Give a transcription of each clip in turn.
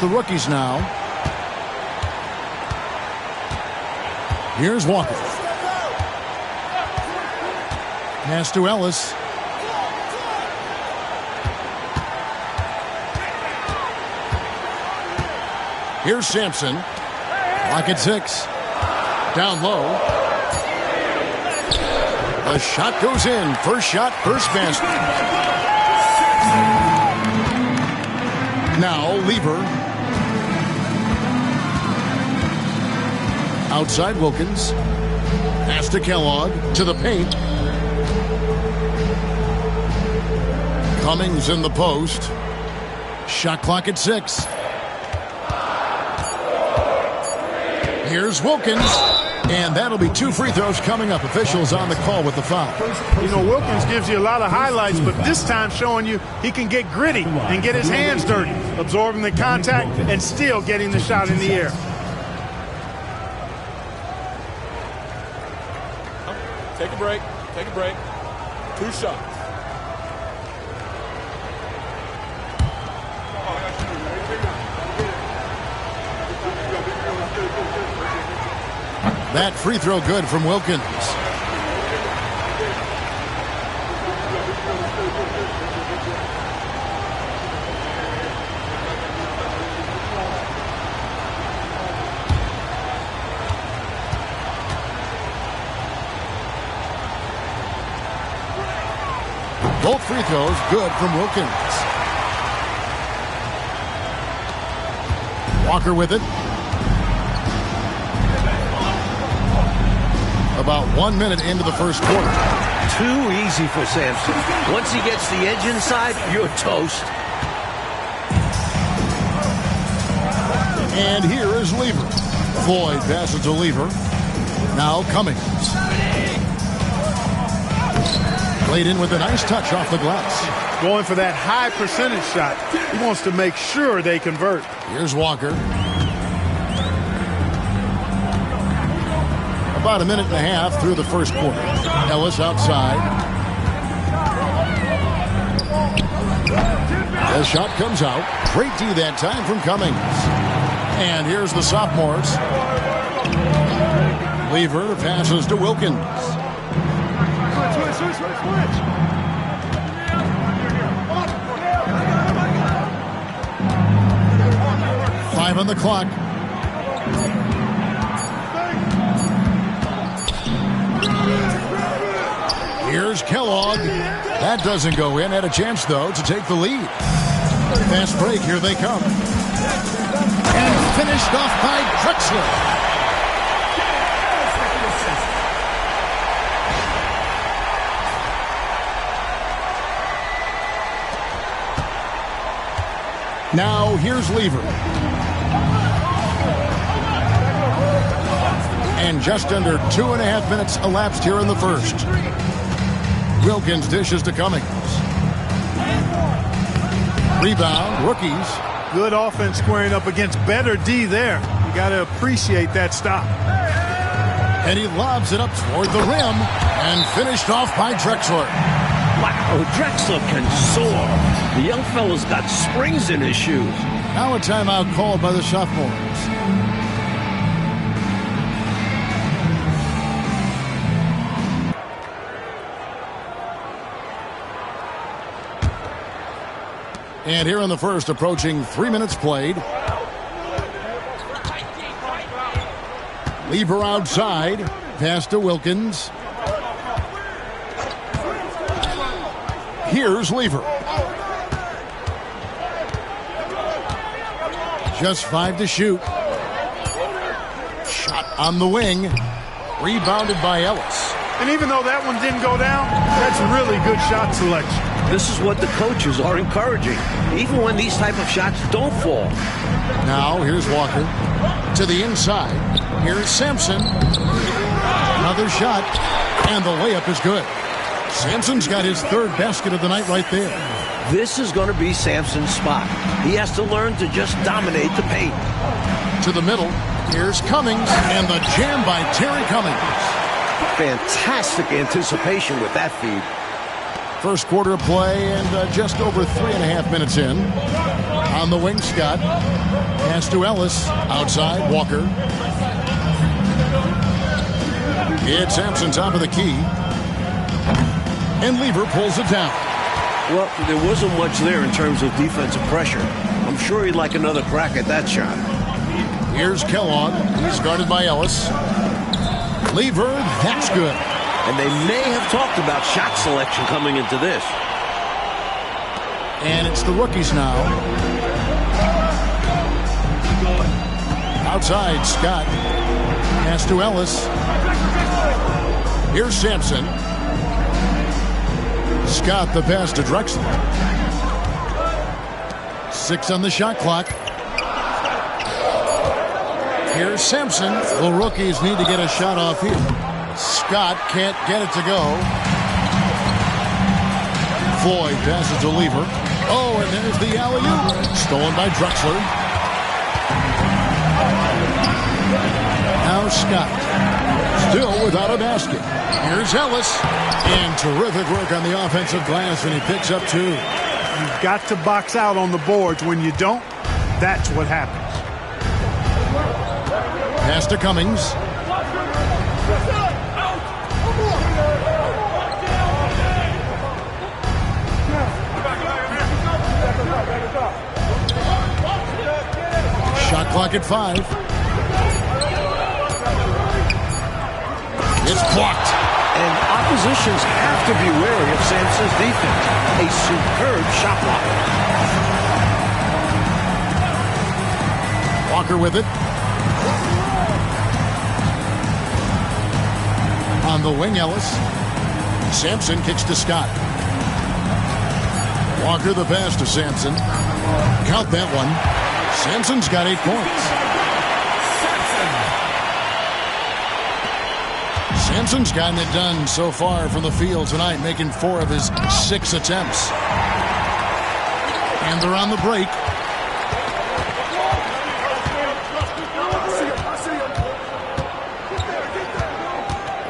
the rookies now. Here's Walker. Pass to Ellis. Here's Sampson. Lock at 6. Down low. The shot goes in. First shot, first basket. Now Lever. Outside Wilkins. Pass to Kellogg. To the paint. Cummings in the post. Shot clock at 6. Here's Wilkins, and that'll be 2 free throws coming up. Officials on the call with the foul. You know, Wilkins gives you a lot of highlights, but this time showing you he can get gritty and get his hands dirty, absorbing the contact and still getting the shot in the air. Take a break. Take a break. 2 shots. That free throw good from Wilkins. Both free throws good from Wilkins. Walker with it. About 1 minute into the first quarter. Too easy for Sampson. Once he gets the edge inside, you're toast. And here is Lever. Floyd passes to Lever. Now Cummings. Played in with a nice touch off the glass. Going for that high percentage shot. He wants to make sure they convert. Here's Walker. About a minute and a half through the first quarter. Ellis outside. The shot comes out. Great D that time from Cummings. And here's the sophomores. Lever passes to Wilkins. Switch. 5 on the clock. Here's Kellogg. That doesn't go in. Had a chance, though, to take the lead. Fast break. Here they come. And finished off by Drexler. Now, here's Lever. And just under 2.5 minutes elapsed here in the first. Wilkins dishes to Cummings. Rebound, rookies. Good offense squaring up against better D there. You got to appreciate that stop. And he lobs it up toward the rim and finished off by Drexler. Wow, Drexler can soar. The young fella's got springs in his shoes. Now a timeout called by the sophomores. And here in the first, approaching 3 minutes played. Lever outside. Pass to Wilkins. Here's Lever. Just 5 to shoot. Shot on the wing. Rebounded by Ellis. And even though that one didn't go down, that's really good shot selection. This is what the coaches are encouraging, even when these type of shots don't fall. Now, here's Walker. To the inside. Here's Sampson. Another shot. And the layup is good. Sampson's got his third basket of the night right there. This is going to be Sampson's spot. He has to learn to just dominate the paint. To the middle. Here's Cummings. And the jam by Terry Cummings. Fantastic anticipation with that feed. First quarter of play and just over 3.5 minutes in. On the wing, Scott. Pass to Ellis. Outside, Walker. It's Sampson top of the key. And Lever pulls it down. Well, there wasn't much there in terms of defensive pressure. I'm sure he'd like another crack at that shot. Here's Kellogg. He's guarded by Ellis. Lever, that's good. And they may have talked about shot selection coming into this. And it's the rookies now. Outside, Scott. Pass to Ellis. Here's Sampson. Scott, the pass to Drexler. 6 on the shot clock. Here's Sampson. The rookies need to get a shot off here. Scott can't get it to go. Floyd passes to Lever. Oh, and there's the alley-oop. Stolen by Drexler. Now Scott. Still without a basket. Here's Ellis. And terrific work on the offensive glass, and he picks up 2. You've got to box out on the boards. When you don't, that's what happens. Pass to Cummings. Shot clock at 5. It's blocked. And oppositions have to be wary of Sampson's defense. A superb shot blocker. Walker with it. On the wing, Ellis. Sampson kicks to Scott. Walker the pass to Sampson. Count that one. Sampson's got 8 points. Sampson's gotten it done so far from the field tonight, making 4 of his 6 attempts. And they're on the break.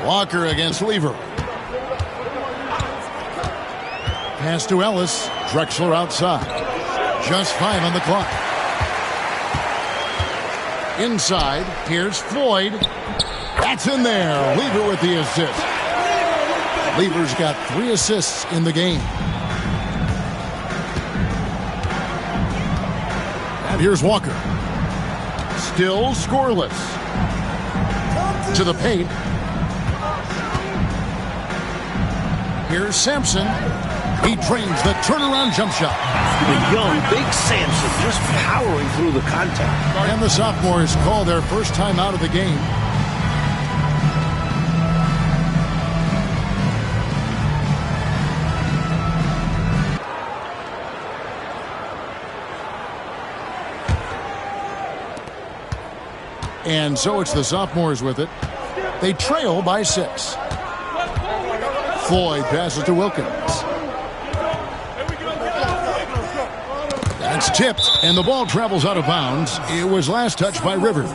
Walker against Lever. Pass to Ellis. Drexler outside. Just 5 on the clock. Inside, here's Floyd. That's in there. Lever with the assist. Lever's got 3 assists in the game. And here's Walker. Still scoreless. To the paint. Here's Sampson. He trains the turnaround jump shot. The young, big Sampson just powering through the contact. And the sophomores call their first time out of the game. And so it's the sophomores with it. They trail by 6. Floyd passes to Wilkins. That's tipped, and the ball travels out of bounds. It was last touched by Rivers.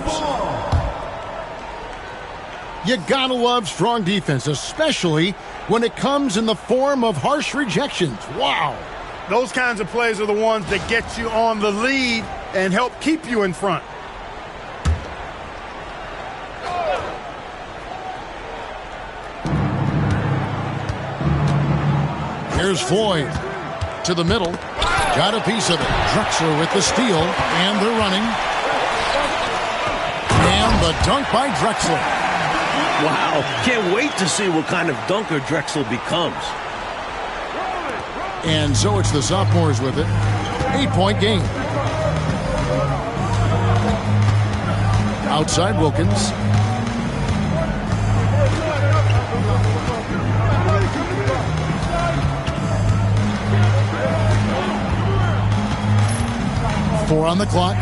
You gotta love strong defense, especially when it comes in the form of harsh rejections. Wow. Those kinds of plays are the ones that get you on the lead and help keep you in front. Here's Floyd to the middle. Got a piece of it. Drexler with the steal, and they're running. And the dunk by Drexler. Wow, can't wait to see what kind of dunker Drexler becomes. And so it's the sophomores with it. 8-point game. Outside Wilkins. Four on the clock.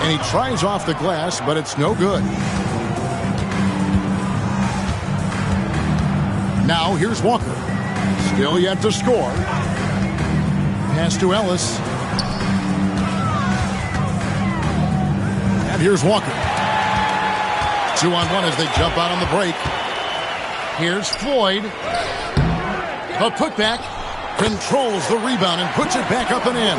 And he tries off the glass, but it's no good. Now here's Walker. Still yet to score. Pass to Ellis. And here's Walker. 2-on-1 as they jump out on the break. Here's Floyd. The putback controls the rebound and puts it back up and in.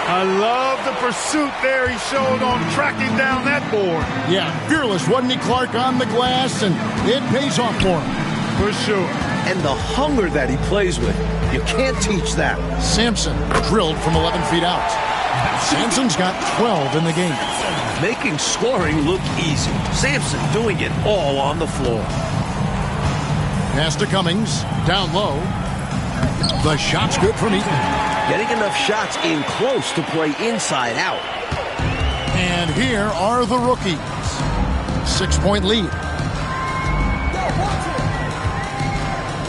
I love the pursuit there he showed on tracking down that board. Yeah, fearless, wasn't he, Clark, on the glass, and it pays off for him. For sure. And the hunger that he plays with, you can't teach that. Sampson drilled from 11 feet out. Sampson's got 12 in the game. Making scoring look easy. Sampson doing it all on the floor. Pass to Cummings, down low. The shot's good from Eaton. Getting enough shots in close to play inside out. And here are the rookies. 6-point lead.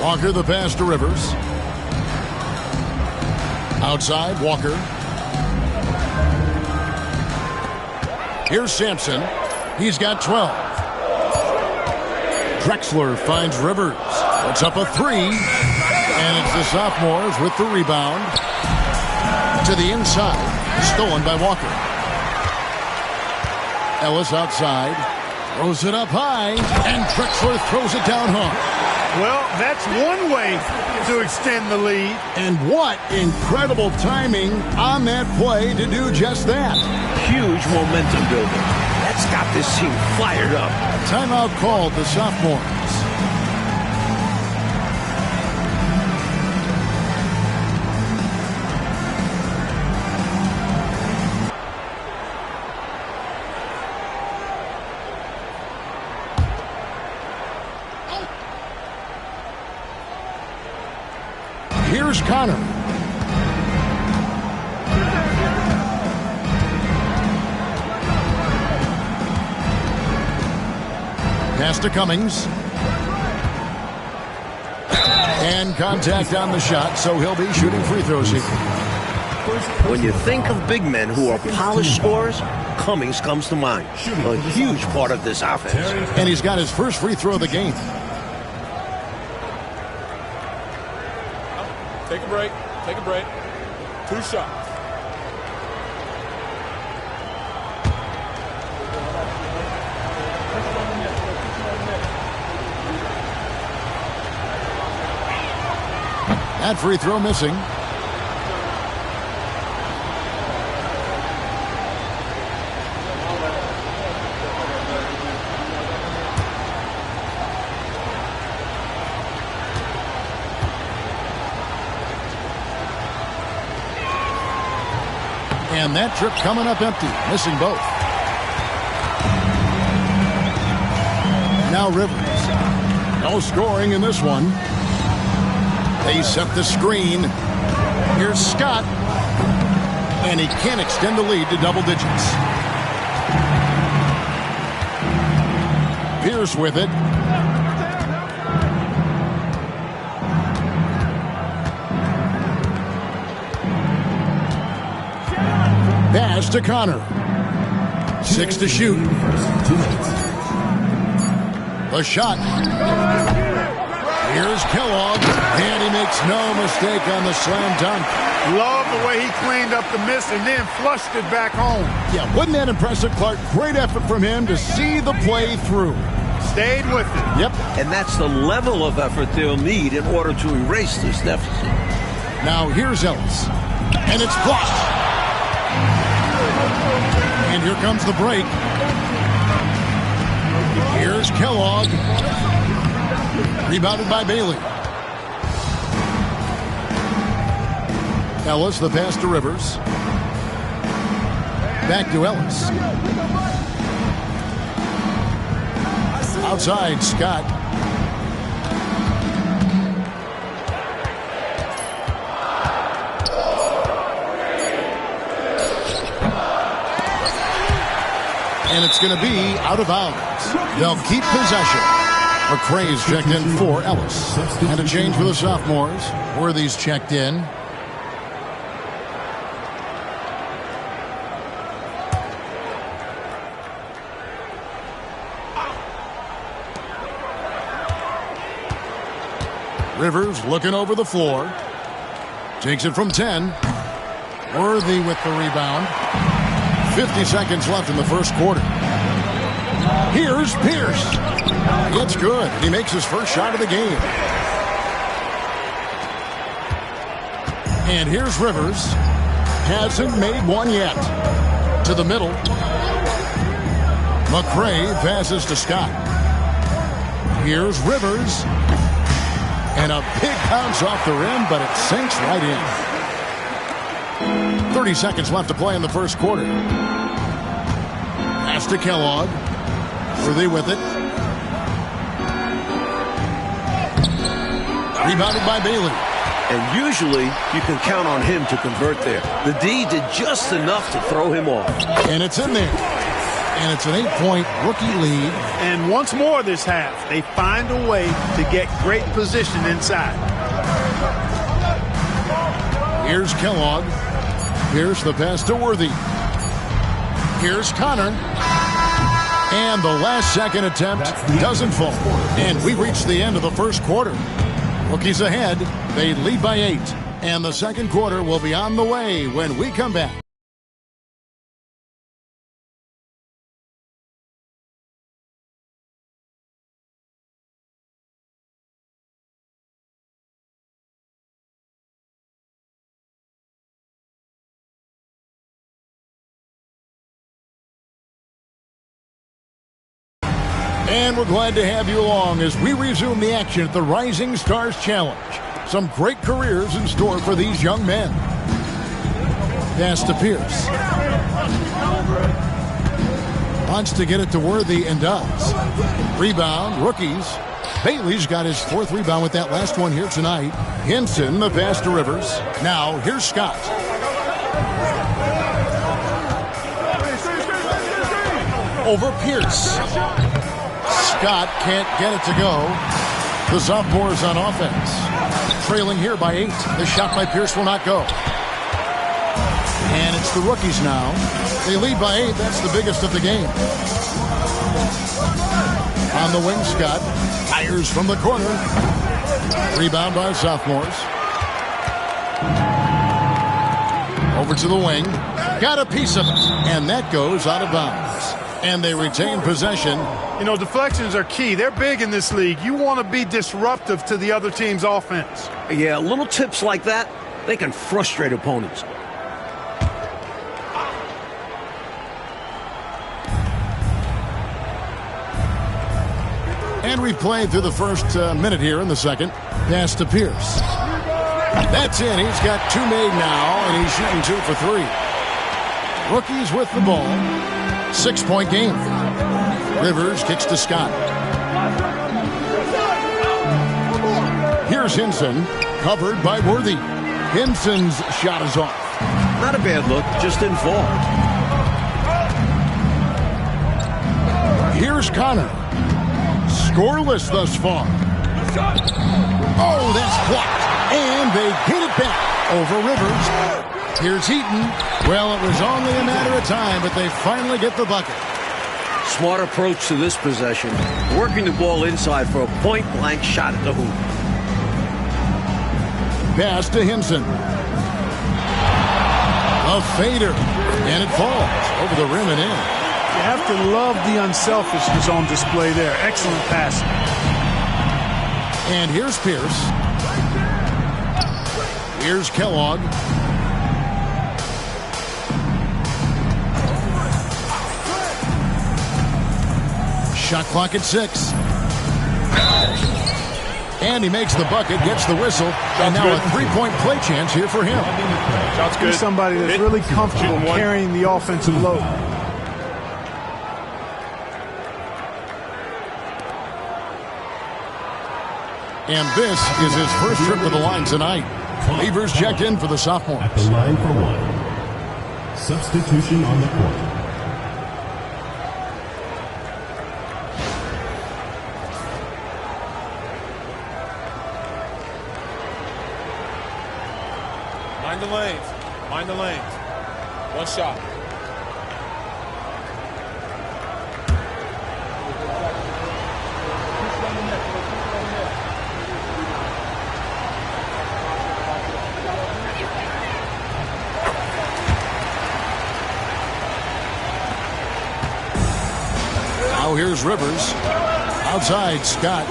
Walker the pass to Rivers. Outside, Walker. Here's Sampson. He's got 12. Drexler finds Rivers. Puts up a three. And it's the sophomores with the rebound. To the inside. Stolen by Walker. Ellis outside. Throws it up high. And Drexler throws it down hard. Well, that's one way to extend the lead. And what incredible timing on that play to do just that. Huge momentum builder. That's got this team fired up. Timeout called the sophomores. Here's Connor. Pass to Cummings. And contact on the shot, so he'll be shooting free throws here. When you think of big men who are polished scorers, Cummings comes to mind. A huge part of this offense. And he's got his first free throw of the game. Take a break. Take a break. 2 shots. That free throw missing. And that trip coming up empty, missing both. Now Rivers. No scoring in this one. They set the screen. Here's Scott. And he can't extend the lead to double digits. Pierce with it. Pass to Connor. 6 to shoot. The shot. Here's Kellogg. And he makes no mistake on the slam dunk. Love the way he cleaned up the miss and then flushed it back home. Yeah, wasn't that impressive, Clark? Great effort from him to see the play through. Stayed with it. Yep. And that's the level of effort they'll need in order to erase this deficit. Now here's Ellis. And it's blocked. And here comes the break. Here's Kellogg. Rebounded by Bailey. Ellis, the pass to Rivers. Back to Ellis. Outside, Scott. And it's going to be out of bounds. They'll keep possession. McCrae's checked in for Ellis. And a change for the sophomores. Worthy's checked in. Rivers looking over the floor. Takes it from 10. Worthy with the rebound. 50 seconds left in the first quarter. Here's Pierce. It's good. He makes his first shot of the game. And here's Rivers. Hasn't made one yet. To the middle. McRae passes to Scott. Here's Rivers. And a big bounce off the rim, but it sinks right in. 30 seconds left to play in the first quarter. Pass to Kellogg. Worthy with it. Rebounded by Bailey. And usually, you can count on him to convert there. The D did just enough to throw him off. And it's in there. And it's an 8-point rookie lead. And once more this half, they find a way to get great position inside. Here's Kellogg. Here's the pass to Worthy. Here's Connor. And the last second attempt doesn't fall. And we reach the end of the first quarter. Rookies ahead. They lead by 8. And the second quarter will be on the way when we come back. And we're glad to have you along as we resume the action at the Rising Stars Challenge. Some great careers in store for these young men. Pass to Pierce. Wants to get it to Worthy and does. Rebound, rookies. Bailey's got his 4th rebound with that last one here tonight. Hinson, the pass to Rivers. Now, here's Scott. Over Pierce. Scott can't get it to go. The sophomores on offense. Trailing here by 8. The shot by Pierce will not go. And it's the rookies now. They lead by 8. That's the biggest of the game. On the wing, Scott. Fires from the corner. Rebound by sophomores. Over to the wing. Got a piece of it. And that goes out of bounds. And they retain possession. You know, deflections are key. They're big in this league. You want to be disruptive to the other team's offense. Yeah, little tips like that, they can frustrate opponents. And we've played through the first minute here in the second. Pass to Pierce. That's in. He's got 2 made now, and he's shooting 2 for 3. Rookies with the ball. 6-point game. Rivers kicks to Scott. Here's Hinson, covered by Worthy. Hinson's shot is off. Not a bad look, just didn't fall. Here's Connor. Scoreless thus far. Oh, that's blocked. And they get it back over Rivers. Here's Heaton. Well, it was only a matter of time, but they finally get the bucket. Smart approach to this possession. Working the ball inside for a point-blank shot at the hoop. Pass to Hinson. A fader. And it falls over the rim and in. You have to love the unselfishness on display there. Excellent passing. And here's Pierce. Here's Kellogg. Shot clock at 6. And he makes the bucket, gets the whistle, and now a 3-point play chance here for him. That's good. He's somebody that's really comfortable carrying the offensive load. And this is his first trip to the line tonight. Levers checked in for the sophomores. At the line for 1. Substitution on the court. Mind the lanes. Mind the lanes. 1 shot. Now here's Rivers. Outside, Scott.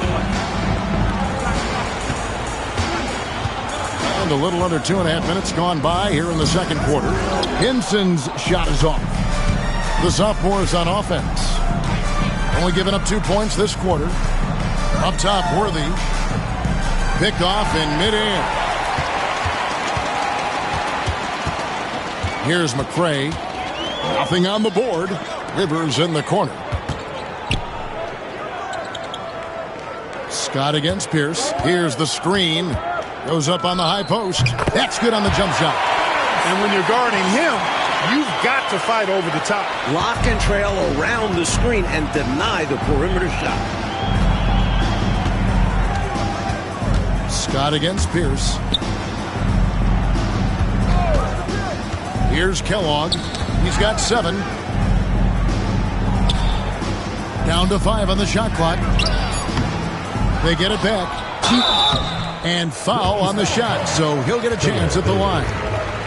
And a little under 2.5 minutes gone by here in the second quarter. Hinson's shot is off. The sophomore is on offense. Only giving up 2 points this quarter. Up top, Worthy. Picked off in midair. Here's McCray. Nothing on the board. Rivers in the corner. Scott against Pierce. Here's the screen. Goes up on the high post. That's good on the jump shot. And when you're guarding him, you've got to fight over the top. Lock and trail around the screen and deny the perimeter shot. Scott against Pierce. Here's Kellogg. He's got 7. Down to 5 on the shot clock. They get it back. And foul on the shot, so he'll get a chance at the line.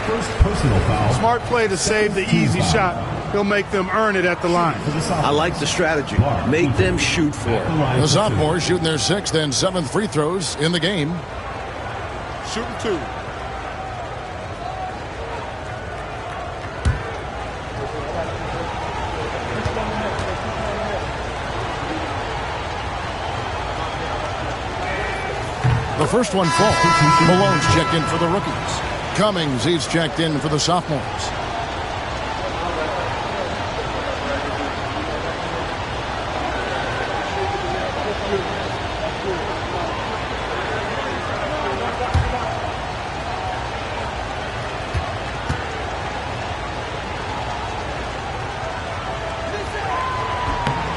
First personal foul. Smart play to save the easy shot. He'll make them earn it at the line. I like the strategy. Make them shoot for it. The sophomores shooting their 6th and 7th free throws in the game. Shooting 2. The first one falls. Malone's checked in for the rookies. Cummings, he's checked in for the sophomores.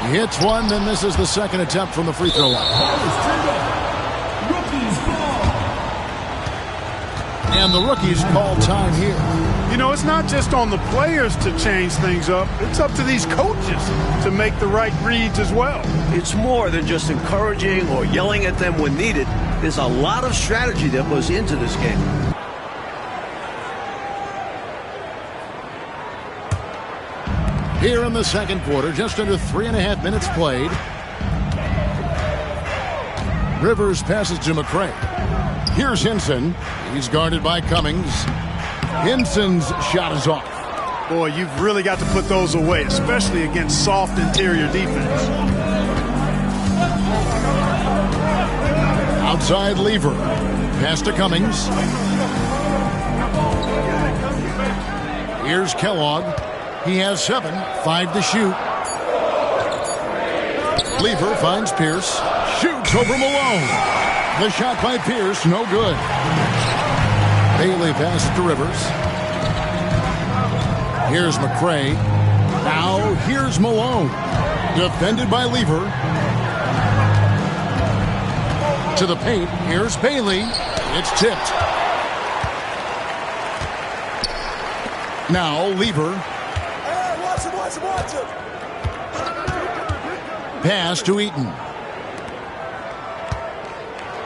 He hits one, then misses the second attempt from the free throw line. And the rookies call time here. You know, it's not just on the players to change things up. It's up to these coaches to make the right reads as well. It's more than just encouraging or yelling at them when needed. There's a lot of strategy that goes into this game. Here in the second quarter, just under 3.5 minutes played. Rivers passes to McCray. Here's Hinson. He's guarded by Cummings. Hinson's shot is off. Boy, you've really got to put those away, especially against soft interior defense. Outside Lever. Pass to Cummings. Here's Kellogg. He has 7. 5 to shoot. Lever finds Pierce. Shoots over Malone. The shot by Pierce, no good. Bailey passes to Rivers. Here's McCray. Now here's Malone. Defended by Lever. To the paint. Here's Bailey. It's tipped. Now Lever. Watch him. Pass to Eaton.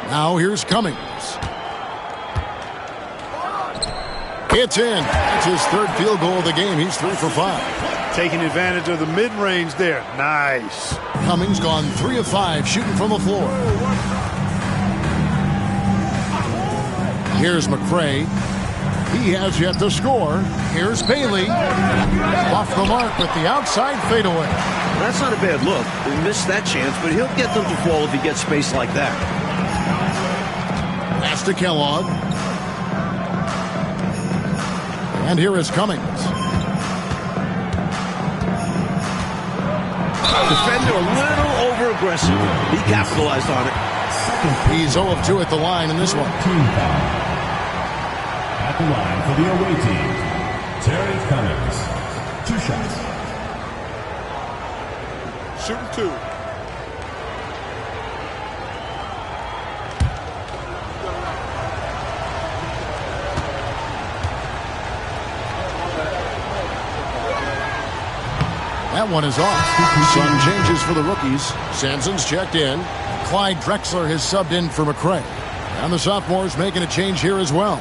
Now here's Cummings. It's in. It's his 3rd field goal of the game. He's 3 for 5. Taking advantage of the mid-range there. Nice. Cummings gone 3 of 5 shooting from the floor. Here's McCray. He has yet to score. Here's Bailey. Off the mark with the outside fadeaway. That's not a bad look. He missed that chance, but he'll get them to fall if he gets space like that. Pass to Kellogg. And here is Cummings. Defender a little over-aggressive. He capitalized on it. He's 0 of 2 at the line in this one. Team foul. At the line for the away team, Terry Cummings. 2 shots. Shooting 2. That one is off. Some changes for the rookies. Sampson's checked in. Clyde Drexler has subbed in for McCray. And the sophomores making a change here as well.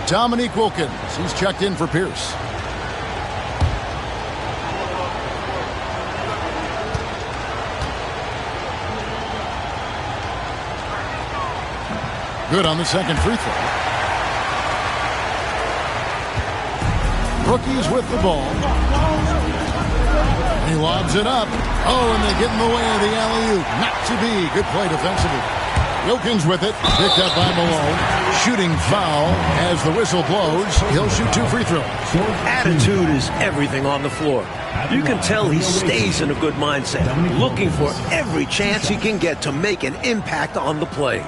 Dominique Wilkins, he's checked in for Pierce. Good on the second free throw. Rookies with the ball. He lobs it up. Oh, and they get in the way of the alley-oop. Not to be. Good play defensively. Wilkins with it. Picked up by Malone. Shooting foul as the whistle blows. He'll shoot 2 free throws. Attitude is everything on the floor. You can tell he stays in a good mindset, looking for every chance he can get to make an impact on the play.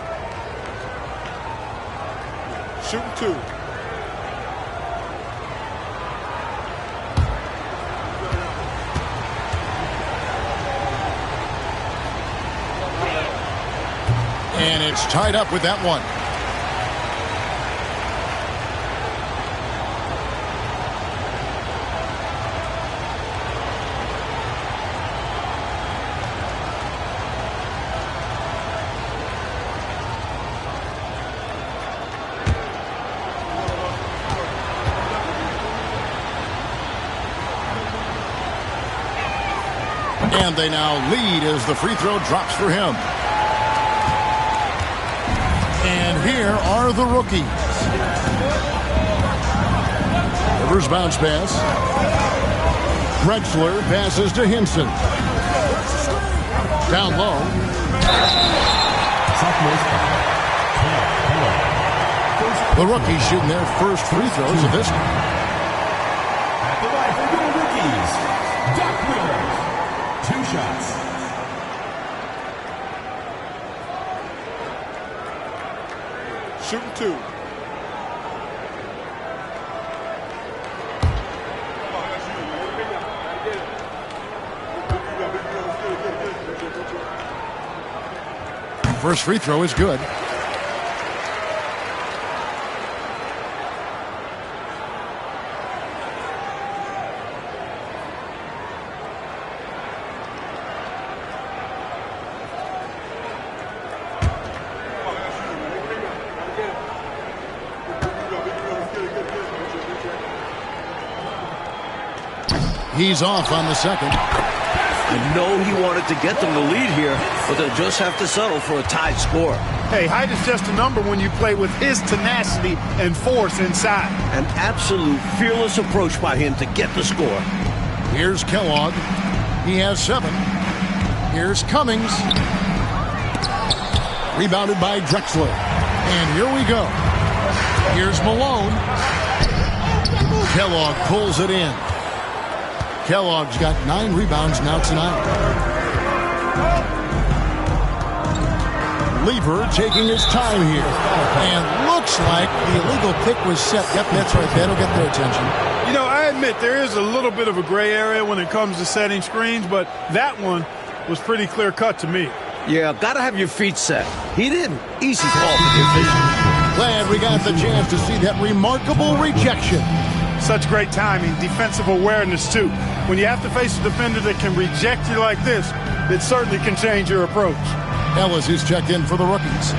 Shooting 2. And it's tied up with that one. And they now lead as the free throw drops for him. And here are the rookies. Rivers bounce pass. Drexler passes to Hinson. Down low. The rookies shooting their first free throws of this one. At the line for your rookies, Doc Rivers. 2 shots. Shooting 2. First free throw is good. He's off on the second. I know he wanted to get them the lead here, but they'll just have to settle for a tied score. Hey, height is just a number when you play with his tenacity and force inside. An absolute fearless approach by him to get the score. Here's Kellogg. He has 7. Here's Cummings. Rebounded by Drexler. And here we go. Here's Malone. Kellogg pulls it in. Kellogg's got 9 rebounds now tonight. Lever taking his time here. And looks like the illegal pick was set. Yep, that's right. That'll get their attention. You know, I admit there is a little bit of a gray area when it comes to setting screens, but that one was pretty clear cut to me. Yeah, gotta have your feet set. He didn't. Easy call for the officials. Glad we got the chance to see that remarkable rejection. Such great timing, defensive awareness, too. When you have to face a defender that can reject you like this, it certainly can change your approach. Ellis is checked in for the rookies.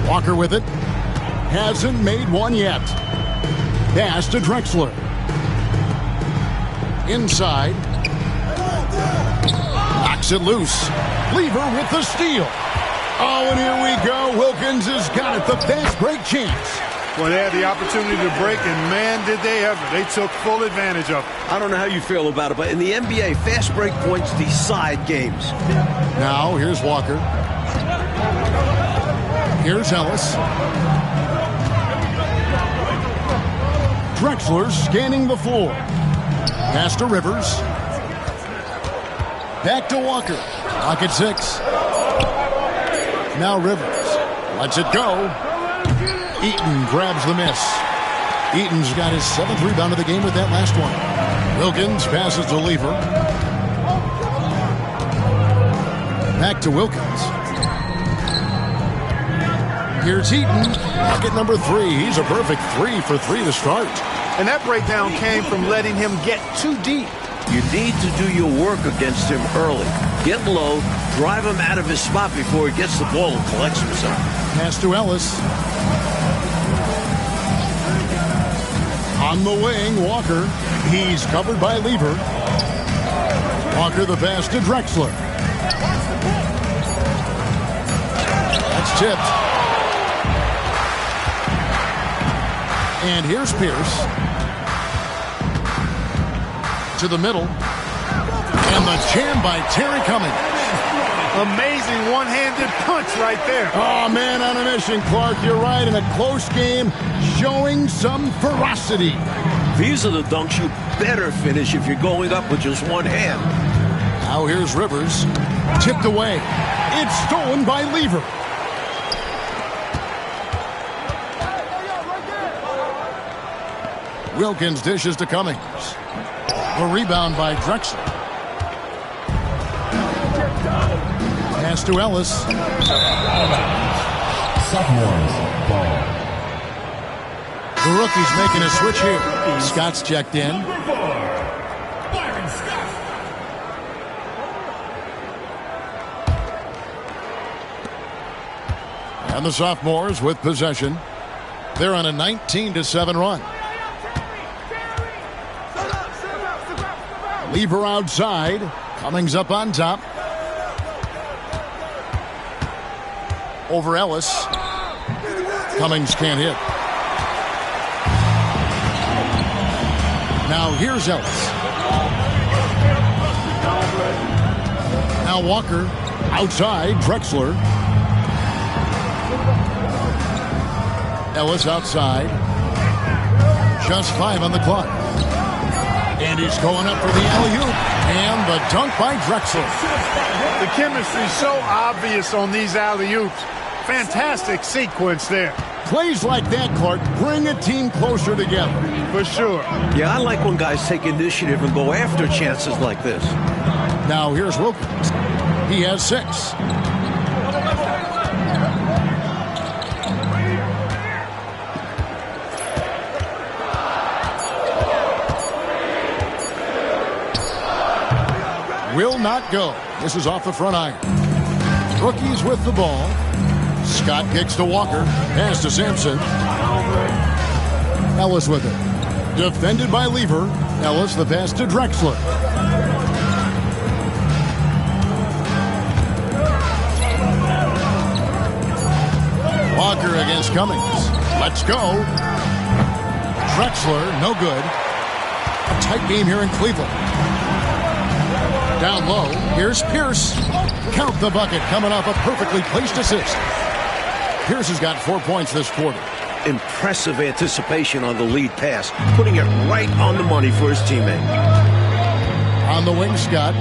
Walker with it. Hasn't made one yet. Pass to Drexler. Inside. Knocks it loose. Lever with the steal. Oh, and here we go. Wilkins has got it. The fast break chance. Well, they had the opportunity to break, and man, did they ever. They took full advantage of it. I don't know how you feel about it, but in the NBA, fast break points decide games. Now, here's Walker. Here's Ellis. Drexler scanning the floor. Pass to Rivers. Back to Walker. Clock at 6. Now Rivers lets it go. Eaton grabs the miss. Eaton's got his 7th rebound of the game with that last one. Wilkins passes to Lever. Back to Wilkins. Here's Eaton. Bucket number 3. He's a perfect 3 for 3 to start. And that breakdown came from letting him get too deep. You need to do your work against him early. Get low, drive him out of his spot before he gets the ball and collects himself. Pass to Ellis. On the wing, Walker. He's covered by Lever. Walker the pass to Drexler. tipped. And here's Pierce. To the middle. And the jam by Terry Cummings. Amazing one-handed punch right there. Oh, man on a mission, Clark. You're right. In a close game, showing some ferocity. These are the dunks you better finish if you're going up with just one hand. Now here's Rivers. Tipped away. It's stolen by Lever. Wilkins dishes to Cummings. A rebound by Drexler. Pass to Ellis. Sophomores ball. The rookie's making a switch here. Scott's checked in. And the sophomores with possession. They're on a 19-7 run. Lever outside. Cummings up on top. Over Ellis. Cummings can't hit. Now here's Ellis. Now Walker. Outside. Drexler. Ellis outside. Just 5 on the clock. And he's going up for the alley-oop. And the dunk by Drexler. The chemistry's so obvious on these alley-oops. Fantastic sequence there. Plays like that, Clark, bring a team closer together. For sure. Yeah, I like when guys take initiative and go after chances like this. Now here's Wilkins. He has 6. Will not go. This is off the front iron. Rookies with the ball. Scott kicks to Walker. Pass to Sampson. Ellis with it. Defended by Lever. Ellis the pass to Drexler. Walker against Cummings. Let's go. Drexler, no good. A tight game here in Cleveland. Down low, here's Pierce. Count the bucket, coming off a perfectly placed assist. Pierce has got 4 points this quarter. Impressive anticipation on the lead pass, putting it right on the money for his teammate. On the wing, Scott.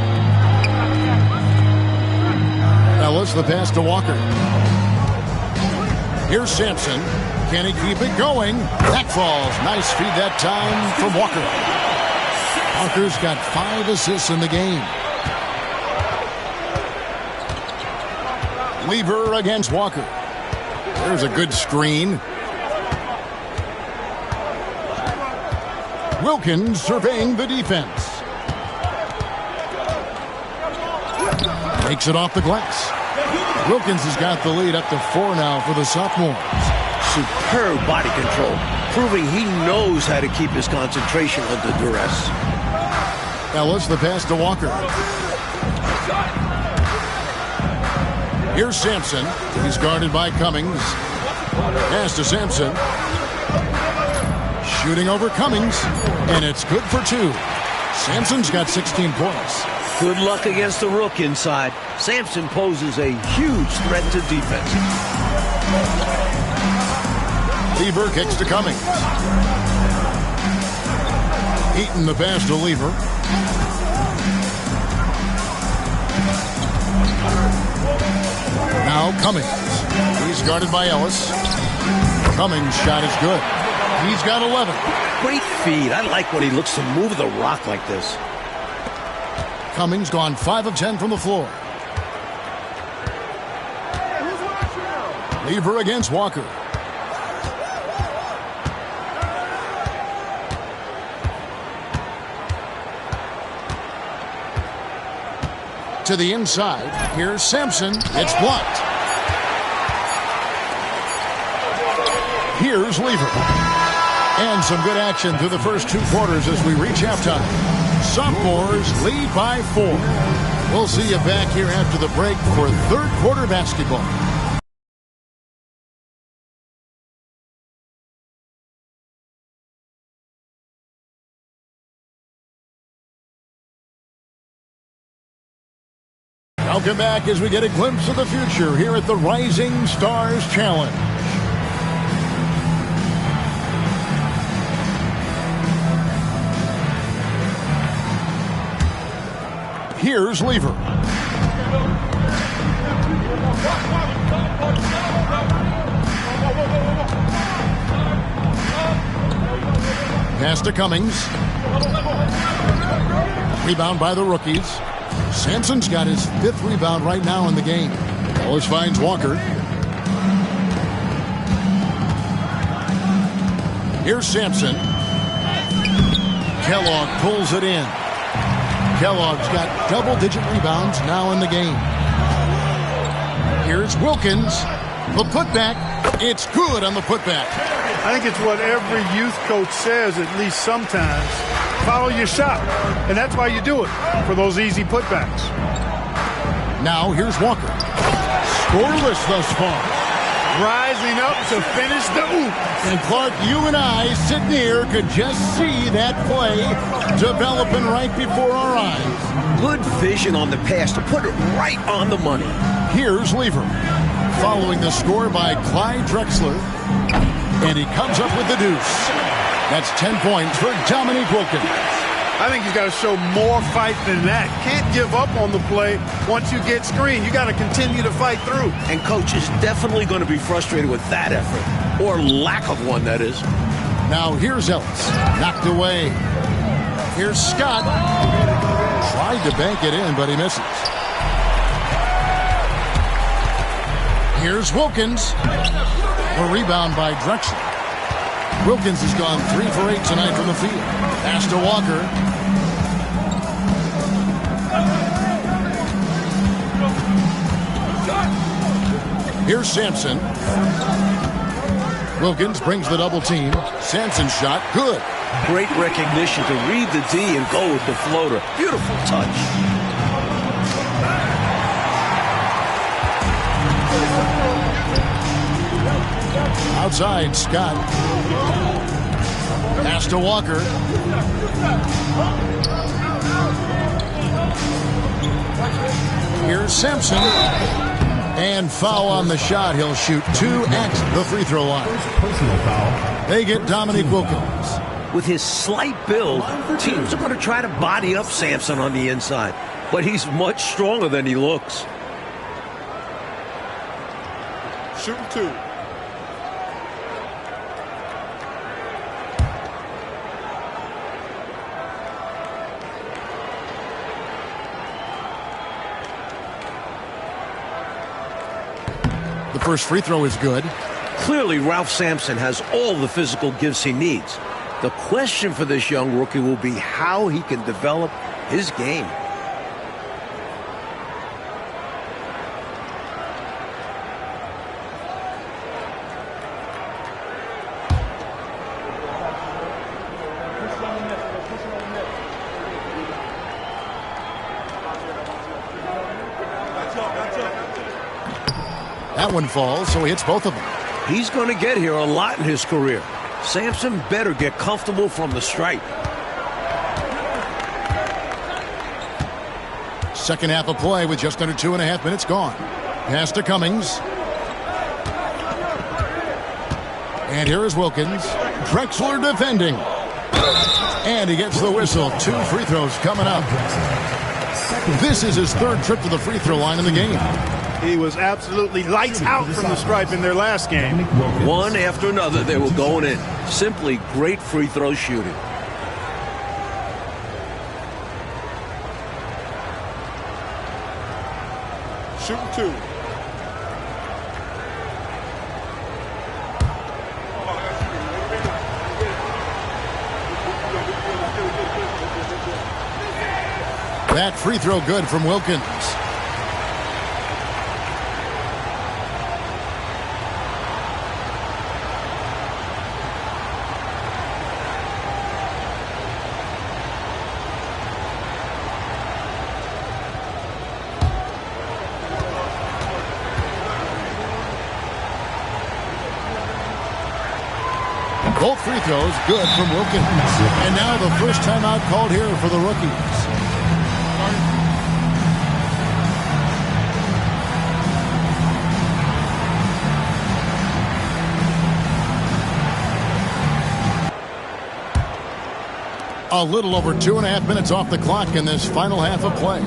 Ellis, the pass to Walker. Here's Sampson. Can he keep it going? That falls. Nice feed that time from Walker. Walker's got 5 assists in the game. Lever against Walker. There's a good screen. Wilkins surveying the defense. Makes it off the glass. Wilkins has got the lead up to 4 now for the sophomores. Superb body control, proving he knows how to keep his concentration under duress. Ellis, the pass to Walker. Here's Sampson. He's guarded by Cummings. Pass to Sampson. Shooting over Cummings. And it's good for 2. Sampson's got 16 points. Good luck against the rook inside. Sampson poses a huge threat to defense. Lever kicks to Cummings. Eaton the pass to Lever. Now Cummings. He's guarded by Ellis. Cummings' shot is good. He's got 11. Great feed. I like when he looks to move the rock like this. Cummings gone 5 of 10 from the floor. Lever against Walker. To the inside. Here's Sampson. It's blocked. Here's Lever. And some good action through the first 2 quarters as we reach halftime. Sophomores lead by 4. We'll see you back here after the break for third quarter basketball. Welcome back as we get a glimpse of the future here at the Rising Stars Challenge. Here's Lever. Pass to Cummings. Rebound by the rookies. Sampson's got his 5th rebound right now in the game. Wallace finds Walker. Here's Sampson. Kellogg pulls it in. Kellogg's got double-digit rebounds now in the game. Here's Wilkins. The putback. It's good on the putback. I think it's what every youth coach says at least sometimes. Follow your shot. And that's why you do it, for those easy putbacks. Now here's Walker. Scoreless thus far. Rising up to finish the oop. And Clark, you and I sitting here could just see that play developing right before our eyes. Good vision on the pass to put it right on the money. Here's Lever. Following the score by Clyde Drexler. And he comes up with the deuce. That's 10 points for Dominique Wilkins. I think he's got to show more fight than that. Can't give up on the play once you get screened. You got to continue to fight through. And coach is definitely going to be frustrated with that effort. Or lack of one, that is. Now here's Ellis. Knocked away. Here's Scott. Tried to bank it in, but he misses. Here's Wilkins. A rebound by Drexler. Wilkins has gone 3 for 8 tonight from the field. Pass to Walker. Here's Sampson. Wilkins brings the double team. Sampson's shot, good. Great recognition to read the D and go with the floater. Beautiful touch. Outside, Scott. Pass to Walker. Here's Sampson. And foul on the shot. He'll shoot 2 at the free throw line. Personal foul. They get Dominique Wilkins. With his slight build, teams are going to try to body up Sampson on the inside. But he's much stronger than he looks. Shooting 2. The first free throw is good. Clearly, Ralph Sampson has all the physical gifts he needs. The question for this young rookie will be how he can develop his game. That one falls, so he hits both of them. He's going to get here a lot in his career. Sampson better get comfortable from the stripe. Second half of play with just under 2.5 minutes gone. Pass to Cummings. And here is Wilkins. Drexler defending. And he gets the whistle. 2 free throws coming up. This is his 3rd trip to the free throw line in the game. He was absolutely lights out from the stripe in their last game. One after another, they were going in. Simply great free throw shooting. Shooting 2. That free throw good from Wilkins. Both free throws good from Wilkins. And now the first timeout called here for the rookies. A little over 2.5 minutes off the clock in this final half of play.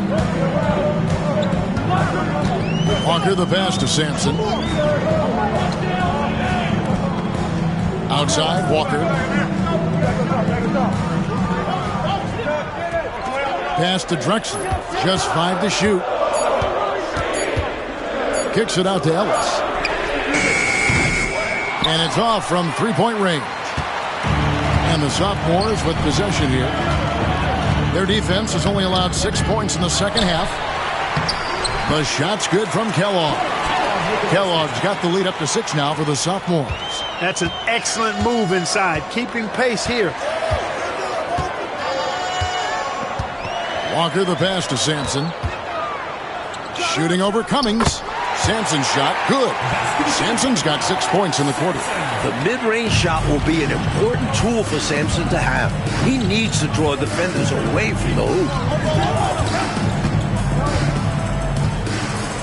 Walker the pass to Sampson. Outside, Walker. Pass to Drexler. Just 5 to shoot. Kicks it out to Ellis. And it's off from three-point range. And the sophomores with possession here. Their defense has only allowed 6 points in the second half. The shot's good from Kellogg. Kellogg's got the lead up to 6 now for the sophomores. That's an excellent move inside, keeping pace here. Walker the pass to Sampson. Shooting over Cummings. Sampson's shot, good. Sampson's got 6 points in the quarter. The mid-range shot will be an important tool for Sampson to have. He needs to draw defenders away from the hoop.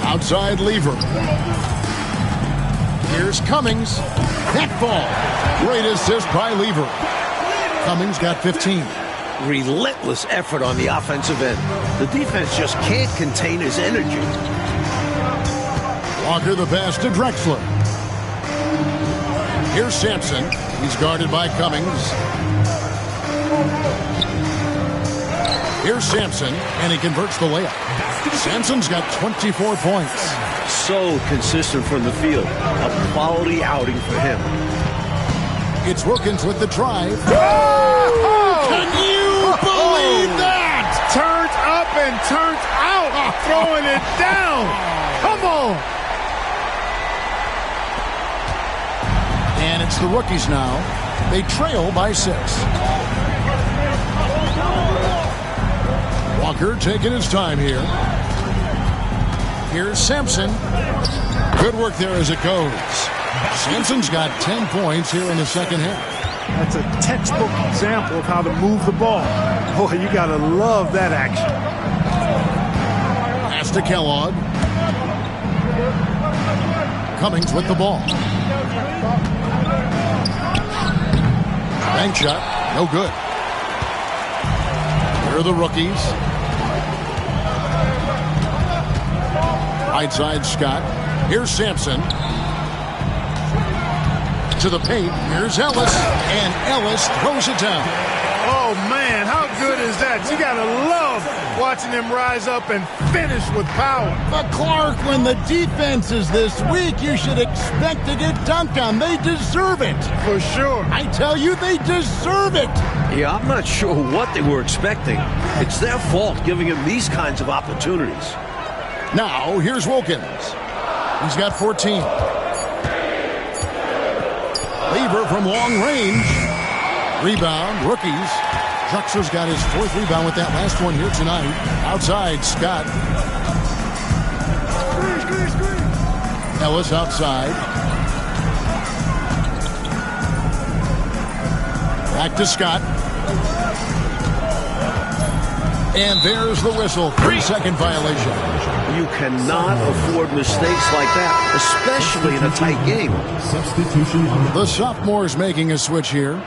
Outside Lever. Here's Cummings. That ball. Great assist by Lever. Cummings got 15. Relentless effort on the offensive end. The defense just can't contain his energy. Walker the pass to Drexler. Here's Sampson. He's guarded by Cummings. Here's Sampson, and he converts the layup. Sampson's got 24 points. So consistent from the field. A quality outing for him. It's Wilkins with the drive. Oh! Can you believe that? Turns up and turns out, throwing it down. Come on. And it's the rookies now. They trail by 6. Walker taking his time here. Here's Sampson. Good work there as it goes. Sampson's got 10 points here in the second half. That's a textbook example of how to move the ball. Boy, you got to love that action. Pass to Kellogg. Cummings with the ball. Bank shot, no good. Here are the rookies. Right side, Scott. Here's Sampson. To the paint. Here's Ellis. And Ellis throws it down. Oh, man, how good is that? You got to love watching them rise up and finish with power. But Clark, when the defense is this weak, you should expect to get dunked on. They deserve it. For sure. I tell you, they deserve it. Yeah, I'm not sure what they were expecting. It's their fault giving him these kinds of opportunities. Now, here's Wilkins. He's got 14. Lever from long range. Rebound, rookies. Drexler's got his 4th rebound with that last one here tonight. Outside, Scott. Ellis outside. Back to Scott. And there's the whistle. 3-second violation. You cannot afford mistakes like that, especially in a tight game. Substitution on The sophomores making a switch here.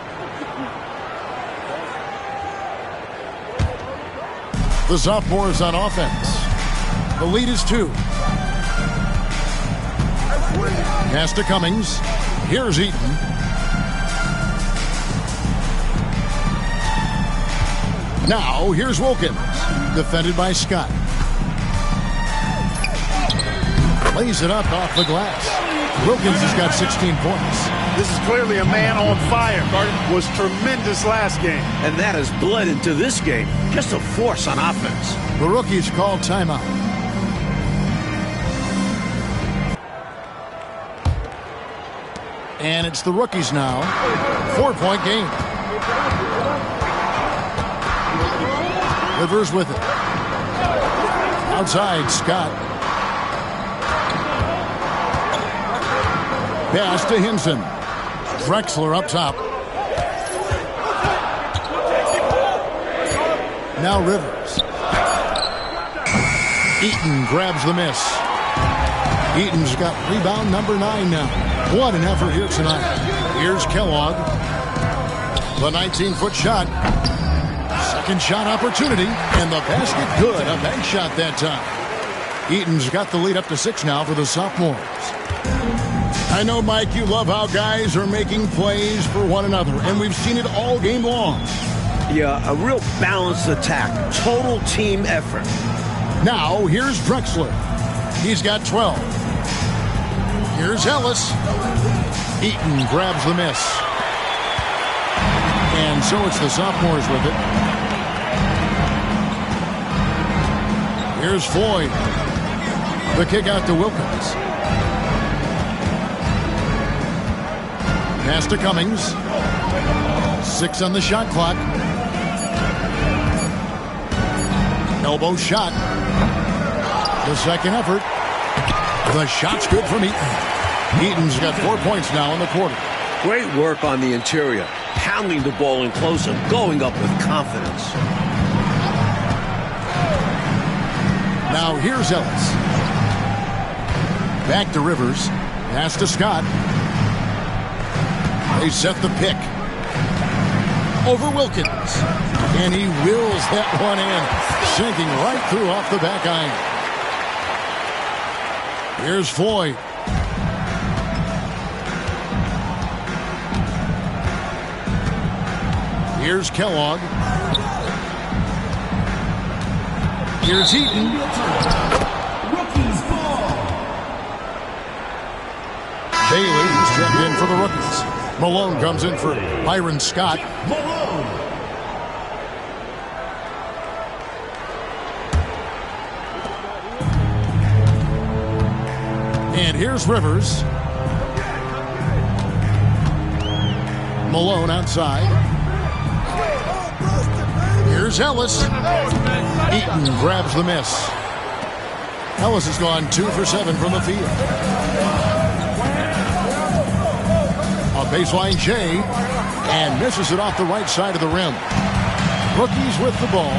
The sophomores on offense. The lead is 2. Pass to Cummings. Here's Eaton. Now, here's Wilkins. Defended by Scott. Lays it up off the glass. Wilkins has got 16 points. This is clearly a man on fire. Was tremendous last game. And that has bled into this game. Just a force on offense. The rookies call timeout. And it's the rookies now. 4-point game. Rivers with it. Outside, Scott. Pass to Hinson. Drexler up top. Now Rivers. Eaton grabs the miss. Eaton's got rebound number 9 now. What an effort here tonight. Here's Kellogg. The 19-foot shot. Second shot opportunity, and the basket good. A bank shot that time. Eaton's got the lead up to 6 now for the sophomores. I know, Mike, you love how guys are making plays for one another, and we've seen it all game long. Yeah, a real balanced attack. Total team effort. Now, here's Drexler. He's got 12. Here's Ellis. Eaton grabs the miss. And so it's the sophomores with it. Here's Floyd. The kick out to Wilkins. Pass to Cummings. 6 on the shot clock. Elbow shot. The second effort. The shot's good from Eaton. Eaton's got 4 points now in the quarter. Great work on the interior. Pounding the ball in close and going up with confidence. Now here's Ellis. Back to Rivers. Pass to Scott. They set the pick. Over Wilkins. And he wills that one in. Sinking right through off the back iron. Here's Floyd. Here's Kellogg. Here's Eaton. Rookies ball. Bailey's checked in for the rookies. Malone comes in for Byron Scott. Malone. And here's Rivers. Malone outside. Here's Ellis. Eaton grabs the miss. Ellis has gone 2 for 7 from the field. A baseline J, and misses it off the right side of the rim. Rookies with the ball.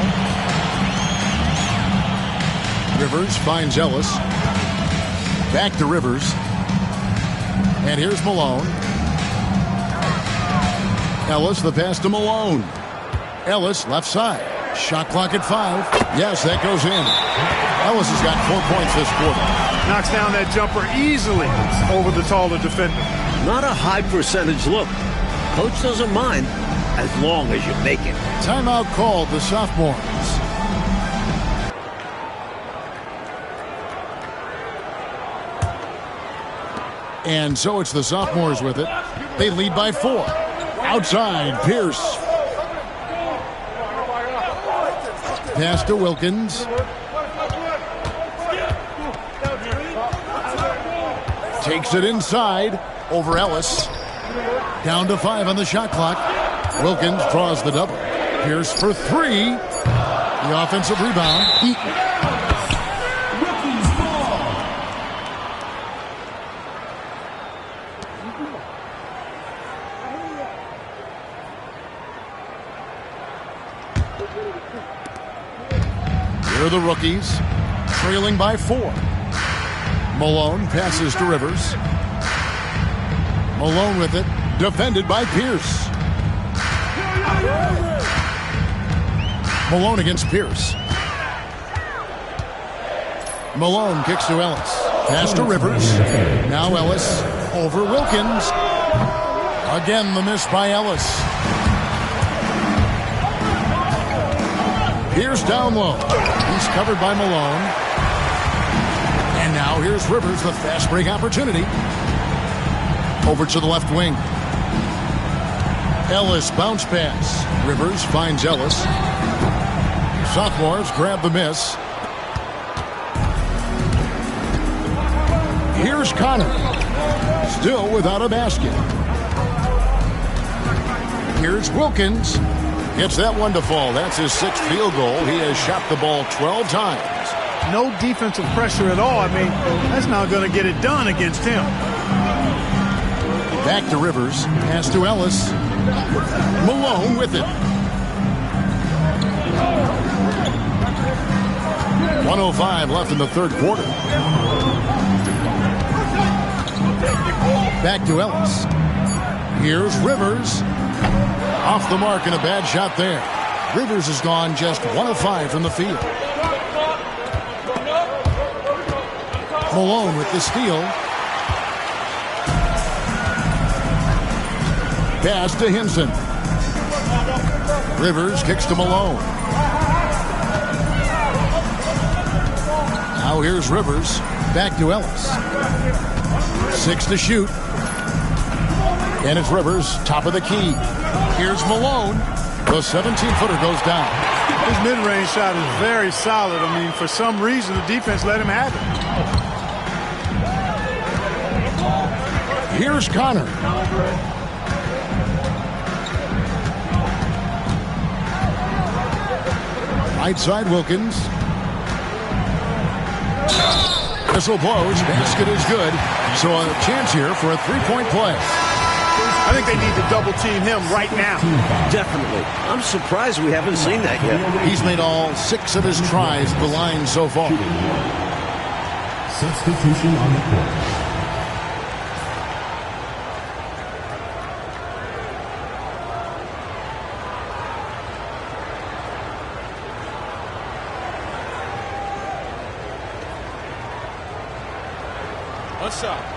Rivers finds Ellis. Back to Rivers. And here's Malone. Ellis, the pass to Malone. Ellis, left side. Shot clock at 5. Yes, that goes in. Ellis has got 4 points this quarter. Knocks down that jumper easily over the taller defender. Not a high percentage look. Coach doesn't mind as long as you make it. Timeout called the sophomores. And so it's the sophomores with it. They lead by 4. Outside, Pierce. Pass to Wilkins. Takes it inside over Ellis. Down to 5 on the shot clock. Wilkins draws the double. Pierce for 3. The offensive rebound. Eaton. Rookies ball. Here are the rookies, trailing by 4. Malone passes to Rivers. Malone with it, defended by Pierce. Malone against Pierce. Malone kicks to Ellis. Pass to Rivers. Now Ellis over Wilkins. Again, the miss by Ellis. Pierce down low. He's covered by Malone. And now here's Rivers, the fast break opportunity. Over to the left wing. Ellis bounce pass. Rivers finds Ellis. Sophomores grab the miss. Here's Connor. Still without a basket. Here's Wilkins. Gets that one to fall. That's his 6th field goal. He has shot the ball 12 times. No defensive pressure at all. I mean, that's not going to get it done against him. Back to Rivers. Pass to Ellis. Malone with it. 1:05 left in the third quarter. Back to Ellis. Here's Rivers. Off the mark and a bad shot there. Rivers has gone just 1 of 5 from the field. Malone with the steal. Pass to Hinson. Rivers kicks to Malone. Now here's Rivers. Back to Ellis. 6 to shoot. And it's Rivers, top of the key. Here's Malone. The 17-footer goes down. His mid-range shot is very solid. I mean, for some reason, the defense let him have it. Here's Connor. Right side, Wilkins. Whistle blows. Basket is good. So a chance here for a three-point play. I think they need to double-team him right now. Definitely. I'm surprised we haven't seen that yet. He's made all 6 of his tries at the line so far. Substitution on the court. One shot.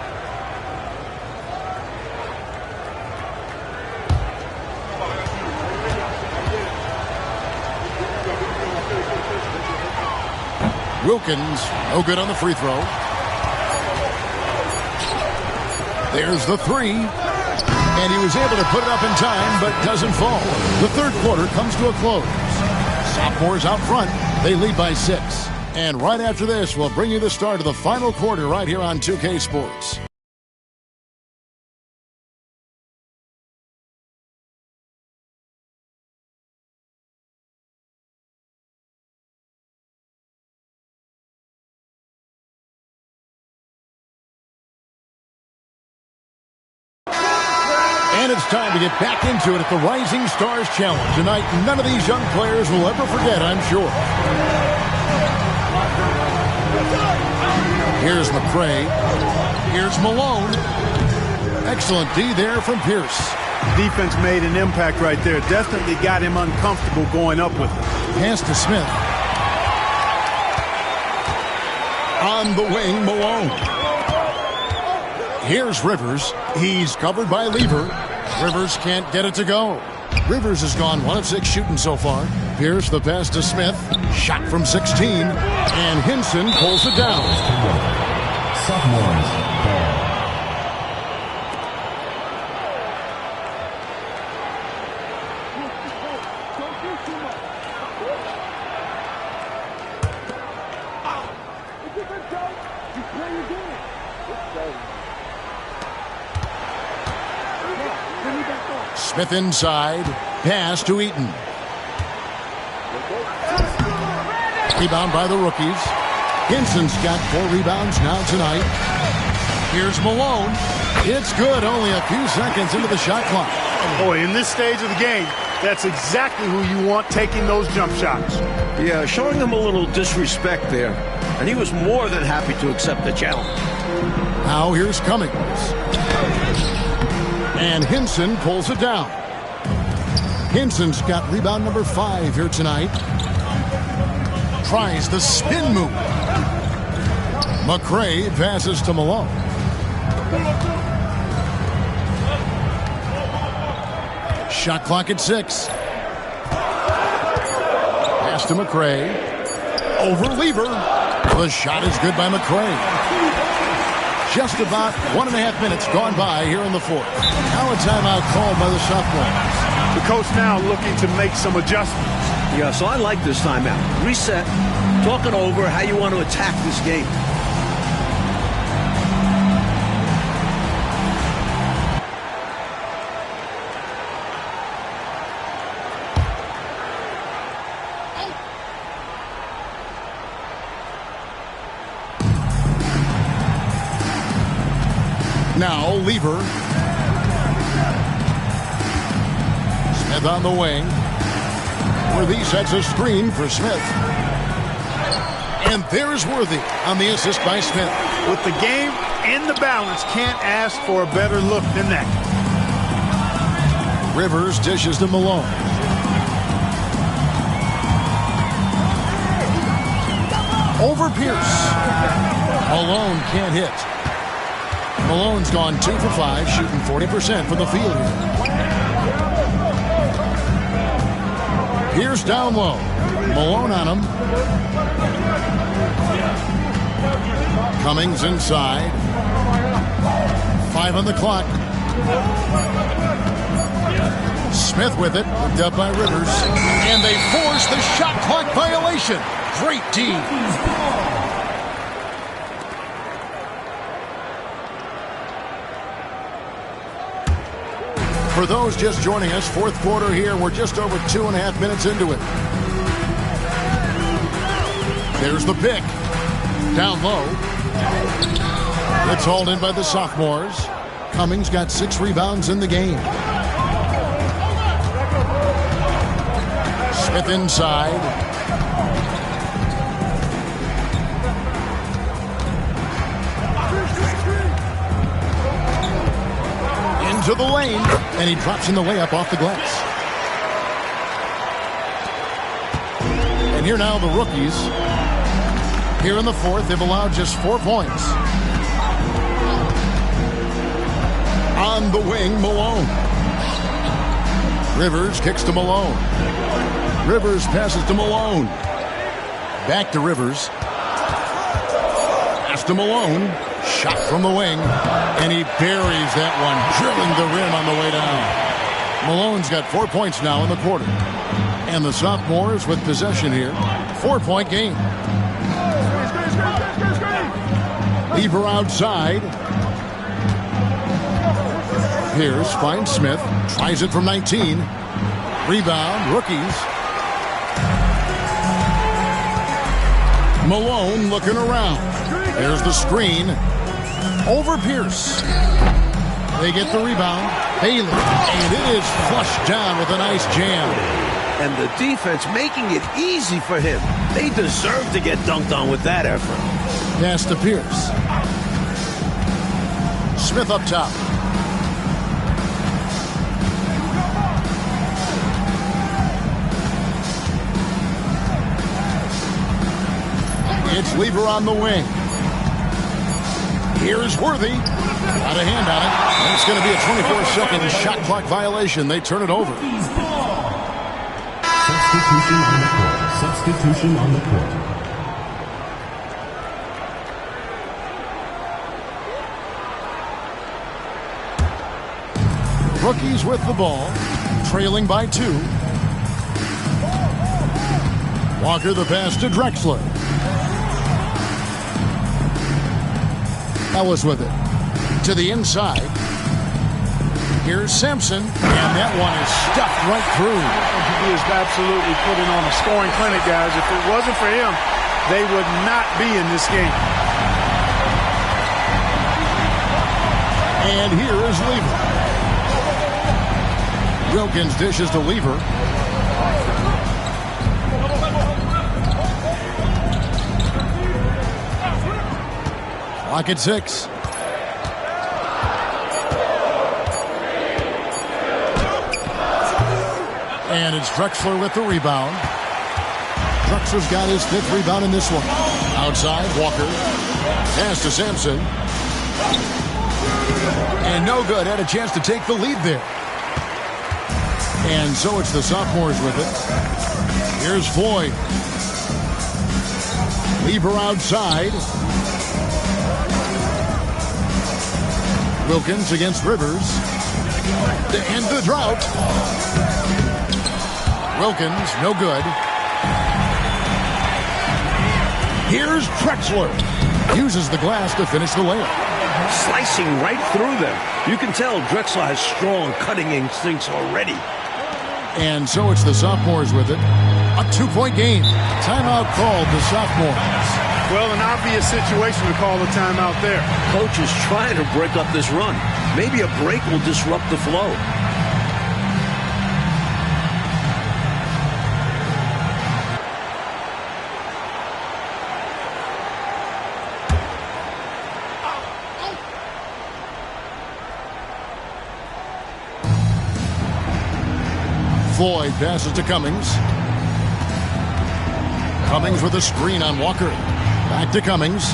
Wilkins, no good on the free throw. There's the 3. And he was able to put it up in time, but doesn't fall. The third quarter comes to a close. Sophomores out front. They lead by 6. And right after this, we'll bring you the start of the final quarter right here on 2K Sports. And it's time to get back into it at the Rising Stars Challenge. Tonight, none of these young players will ever forget, I'm sure. Here's McCray. Here's Malone. Excellent D there from Pierce. Defense made an impact right there. Definitely got him uncomfortable going up with it. Pass to Smith. On the wing, Malone. Here's Rivers. He's covered by Lever. Rivers can't get it to go. Rivers has gone 1 of 6 shooting so far. Pierce the pass to Smith. Shot from 16. And Hinson pulls it down. Sophomores. Smith inside. Pass to Eaton. Rebound by the rookies. Hinson's got 4 rebounds now tonight. Here's Malone. It's good. Only a few seconds into the shot clock. Boy, in this stage of the game, that's exactly who you want taking those jump shots. Yeah, showing him a little disrespect there. And he was more than happy to accept the challenge. Now here's Cummings. And Hinson pulls it down. Hinson's got rebound number 5 here tonight. Tries the spin move. McCray passes to Malone. Shot clock at 6. Pass to McCray. Over Lever. The shot is good by McCray. Just about 1.5 minutes gone by here in the fourth. Now a timeout called by the sophomores. The coach now looking to make some adjustments. Yeah, so I like this timeout. Reset, talk it over, how you want to attack this game. Now Lever. Smith on the wing. Worthy sets a screen for Smith. And there's Worthy on the assist by Smith. With the game in the balance, can't ask for a better look than that. Rivers dishes to Malone. Over Pierce. Malone can't hit. Malone's gone 2 for 5, shooting 40% from the field here. Pierce down low. Malone on him. Cummings inside. 5 on the clock. Smith with it, picked up by Rivers. And they force the shot clock violation. Great D. For those just joining us, fourth quarter here. We're just over 2.5 minutes into it. There's the pick. Down low. It's hauled in by the sophomores. Cummings got 6 rebounds in the game. Smith inside. Into the lane, and he drops in the layup off the glass. And here now the rookies. Here in the fourth, they've allowed just 4 points. On the wing, Malone. Rivers kicks to Malone. Rivers passes to Malone. Back to Rivers. Pass to Malone. Shot from the wing. And he buries that one, drilling the rim on the way down. Malone's got 4 points now in the quarter. And the sophomores with possession here. 4-point game. Lever outside. Pierce finds Smith. Tries it from 19. Rebound, rookies. Malone looking around. There's the screen. Over Pierce. They get the rebound. Bailey. And it is flushed down with a nice jam. And the defense making it easy for him. They deserve to get dunked on with that effort. Pass to Pierce. Smith up top. It's Lever on the wing. Here's Worthy. Got a hand on it. And it's going to be a 24-second shot clock violation. They turn it over. Substitution on the court. Substitution on the court. Rookies with the ball. Trailing by 2. Walker the pass to Drexler. Ellis with it. To the inside. Here's Simpson. And that one is stuffed right through. He is absolutely putting on a scoring clinic, guys. If it wasn't for him, they would not be in this game. And here is Lever. Wilkins dishes to Lever. Clock at 6. And it's Drexler with the rebound. Drexler's got his 5th rebound in this one. Outside, Walker. Pass to Sampson. And no good. Had a chance to take the lead there. And so it's the sophomores with it. Here's Floyd. Lever outside. Wilkins against Rivers. To end the drought. Wilkins, no good. Here's Drexler. Uses the glass to finish the layup. Slicing right through them. You can tell Drexler has strong cutting instincts already. And so it's the sophomores with it. A 2-point game. Timeout called the sophomores. Well, an obvious situation to call a timeout there. Coach is trying to break up this run. Maybe a break will disrupt the flow. Floyd passes to Cummings. Cummings with a screen on Walker. Back to Cummings.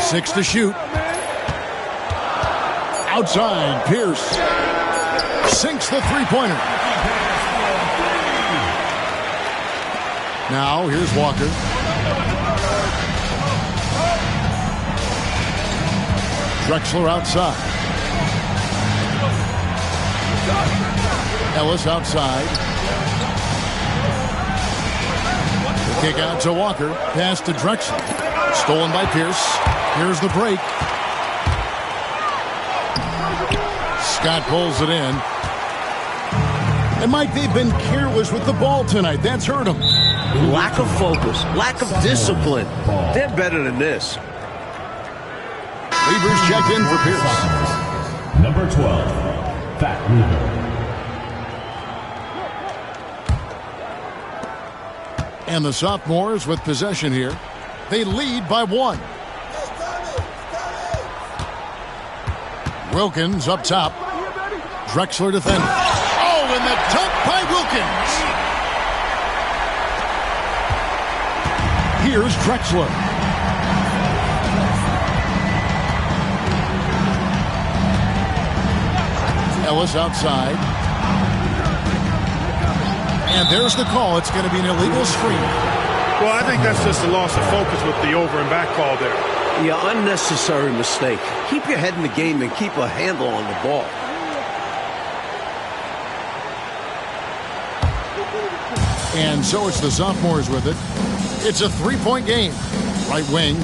6 to shoot. Outside, Pierce sinks the three-pointer. Now, here's Walker. Drexler outside. Ellis outside. The kick out to Walker. Pass to Drexler. Stolen by Pierce. Here's the break. Scott pulls it in. And Mike, they've been careless with the ball tonight. That's hurt them. Lack of focus, lack of discipline. They're better than this. Reavers checked in for Pierce. Number 12, Fat Reaver. And the sophomores with possession here. They lead by 1. Wilkins up top. Drexler defending. Oh, and the dunk by Wilkins. Here's Drexler. Ellis outside. And there's the call. It's going to be an illegal screen. Well, I think that's just a loss of focus with the over and back call there. Yeah, unnecessary mistake. Keep your head in the game and keep a handle on the ball. And so it's the sophomores with it. It's a three-point game. Right wing.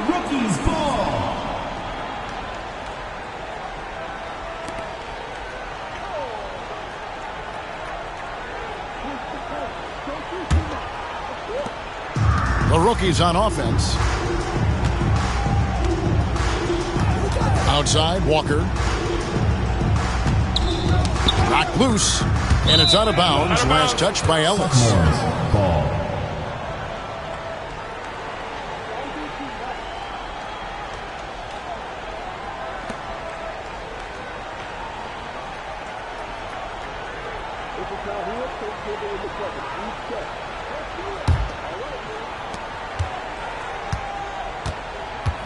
Rookie's ball. The rookies on offense. Outside, Walker. Knocked loose, and it's out of bounds. Last touch by Ellis. Ball.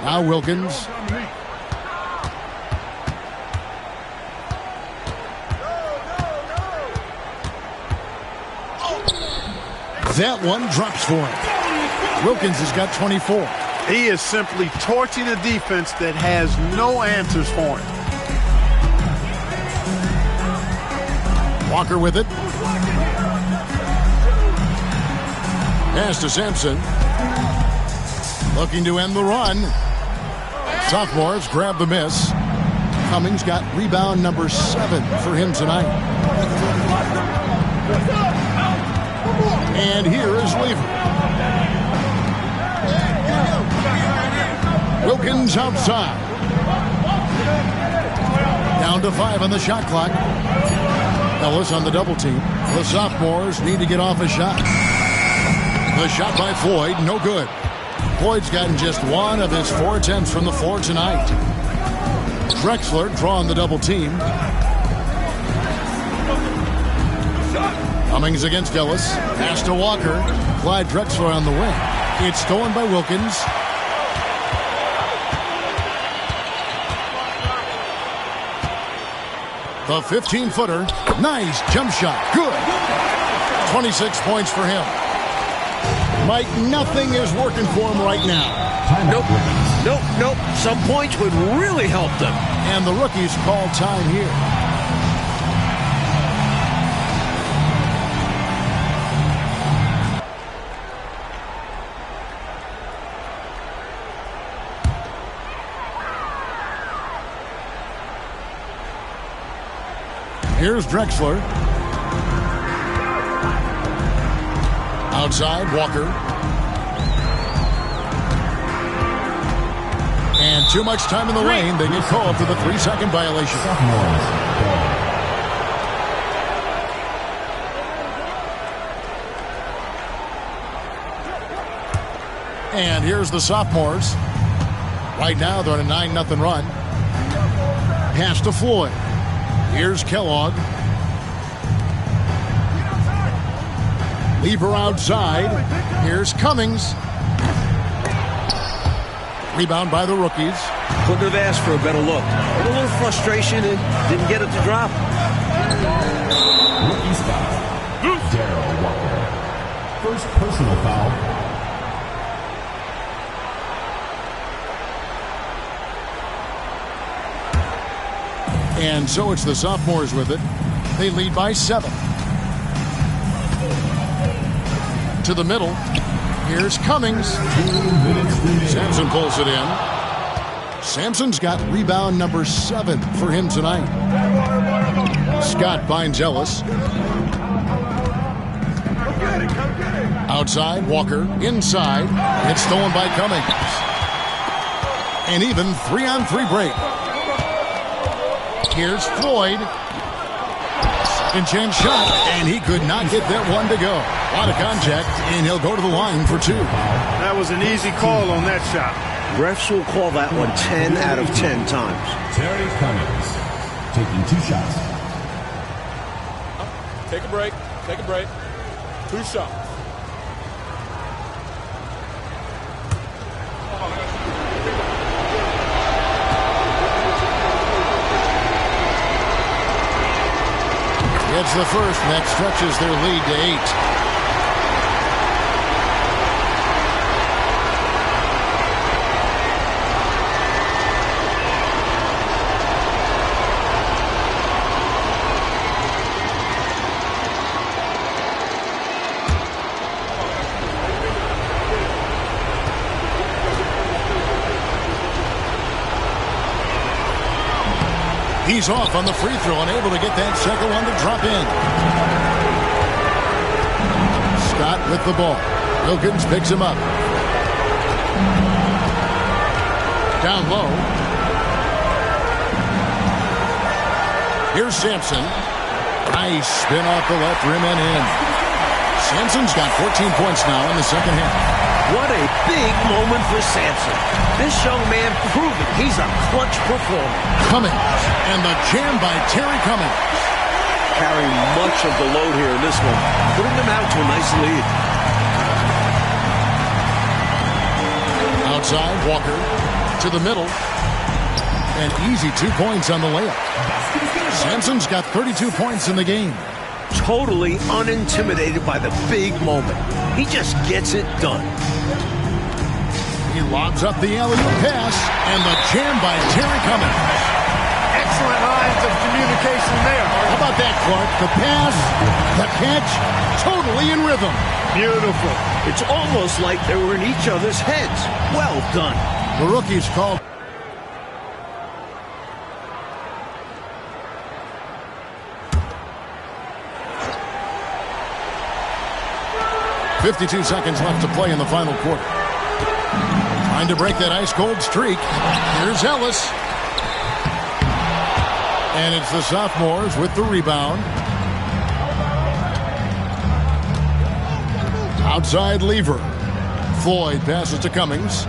Now Wilkins. That one drops for him. Wilkins has got 24. He is simply torching a defense that has no answers for him. Walker with it. Pass to Sampson. Looking to end the run. Sophomores grab the miss. Cummings got rebound number 7 for him tonight. And here is Lever. Wilkins outside. Down to 5 on the shot clock. Ellis on the double team. The sophomores need to get off a shot. The shot by Floyd, no good. Floyd's gotten just 1 of his 4 attempts from the floor tonight. Drexler drawing the double team. Cummings against Ellis. Pass to Walker. Clyde Drexler on the wing. It's stolen by Wilkins. The 15-footer. Nice jump shot. Good. 26 points for him. Mike, nothing is working for him right now. Nope. Some points would really help them. And the rookies call time here. Here's Drexler. Outside, Walker. And too much time in the lane. They get called for the 3-second violation. And here's the sophomores. Right now, they're on a 9-0 run. Pass to Floyd. Here's Kellogg. Lever outside. Here's Cummings. Rebound by the rookies. Couldn't have asked for a better look. A little frustration and didn't get it to drop. Rookie foul. Darryl Walker. First personal foul. And so it's the sophomores with it. They lead by 7. To the middle. Here's Cummings. Sampson pulls it in. Sampson's got rebound number 7 for him tonight. Scott finds Ellis. Outside, Walker. Inside. It's stolen by Cummings. An even 3-on-3 break. Here's Floyd. Second chance shot, and he could not get that one to go. A lot of contact, and he'll go to the line for 2. That was an easy call on that shot. Refs will call that one 10 out of 10 times. Terry Cummings taking 2 shots. Take a break. Take a break. 2 shots. It's the first, and that stretches their lead to 8. He's off on the free throw, unable to get that second one to drop in. Scott with the ball. Wilkins picks him up. Down low. Here's Sampson. Nice spin off the left rim and in. Sampson's got 14 points now in the second half. What a big moment for Sampson. This young man proving he's a clutch performer. Cummings, and the jam by Terry Cummings. Carrying much of the load here in this one, putting them out to a nice lead. Outside, Walker to the middle. An easy 2 points on the layup. Sampson's got 32 points in the game. Totally unintimidated by the big moment. He just gets it done. He lobs up the alley-oop pass, and the jam by Terry Cummings. Excellent lines of communication there. How about that, Clark? The pass, the catch, totally in rhythm. Beautiful. It's almost like they were in each other's heads. Well done. The rookie's called. .52 seconds left to play in the final quarter. Trying to break that ice-cold streak. Here's Ellis. And it's the sophomores with the rebound. Outside Lever. Floyd passes to Cummings.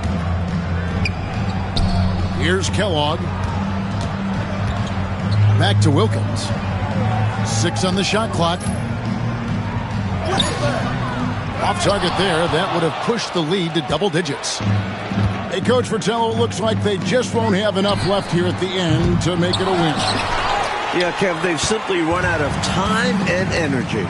Here's Kellogg. Back to Wilkins. 6 on the shot clock. Off target there. That would have pushed the lead to double digits. Hey, Coach Fratello, looks like they just won't have enough left here at the end to make it a win. Yeah, Kev, they've simply run out of time and energy.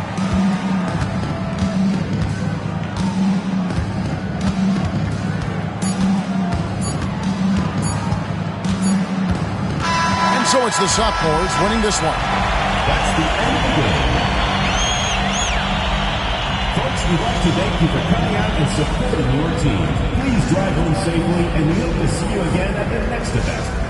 And so it's the sophomores winning this one. That's the end of the game. Folks, we'd like to thank you for coming out and supporting your team. Please drive home safely, and we hope to see you again at the next event.